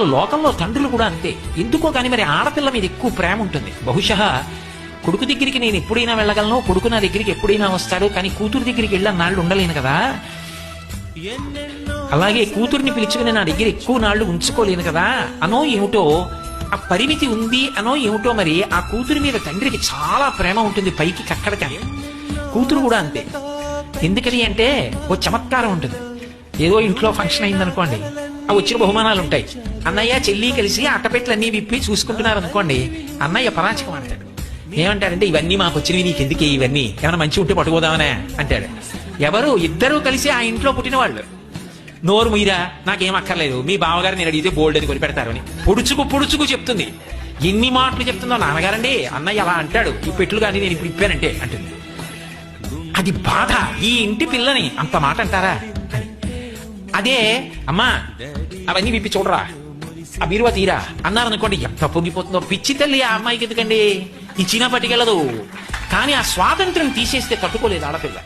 లోకంలో తండ్రులు కూడా అంతే. ఎందుకో కానీ మరి ఆడపిల్ల మీద ఎక్కువ ప్రేమ ఉంటుంది. బహుశా కొడుకు దగ్గరికి నేను ఎప్పుడైనా వెళ్ళగలను, కొడుకు నా దగ్గరికి ఎప్పుడైనా వస్తాడు, కానీ కూతురు దగ్గరికి వెళ్ళిన నాళ్ళు ఉండలేను కదా. అలాగే కూతుర్ని పిలుచుకుని నా దగ్గర ఎక్కువ నాళ్లు ఉంచుకోలేను కదా అనో ఏమిటో, ఆ పరిమితి ఉంది అనో ఏమిటో. మరి ఆ కూతురి మీద తండ్రికి చాలా ప్రేమ ఉంటుంది, పైకి కక్కడకని. కూతురు కూడా అంతే. ఎందుకని అంటే ఓ చమత్కారం ఉంటుంది. ఏదో ఇంట్లో ఫంక్షన్ అయిందనుకోండి, ఆ వచ్చిన బహుమానాలు ఉంటాయి. అన్నయ్య చెల్లి కలిసి అట్టపెట్లన్నీ విప్పి చూసుకుంటున్నారు అనుకోండి, అన్నయ్య పరాచకం అంటాడు. ఏమంటాడంటే, ఇవన్నీ మాకు వచ్చినవి నీకెందుకే, ఇవన్నీ ఏమైనా మంచి ఉంటే పట్టుకోదామనే అంటాడు. ఎవరు? ఇద్దరూ కలిసి ఆ ఇంట్లో పుట్టిన వాళ్ళు. నోరు మీరా, నాకేం అక్కర్లేదు, మీ బావగారు నేను అడిగితే బోల్డ్ అని కొని పెడతారు అని పొడుచుకు చెప్తుంది. ఎన్ని మాటలు చెప్తుందో నాన్నగారండి, అన్నయ్య అలా అంటాడు, ఈ పెట్లు కానీ నేను ఇప్పుడు ఇప్పానంటే అంటుంది. అది బాధ. ఈ ఇంటి పిల్లని అంత మాట అంటారా? అదే అమ్మా అవన్నీ విప్పి చూడరా, ఆ బీరువా తీరా అన్నారనుకోండి, ఎంత పొంగిపోతుందో. పిచ్చి తల్లి ఆ అమ్మాయికి ఎందుకండి, ఇచ్చినా పట్టుకెళ్ళదు. కానీ ఆ స్వాతంత్రం తీసేస్తే తట్టుకోలేదు ఆడపిల్ల.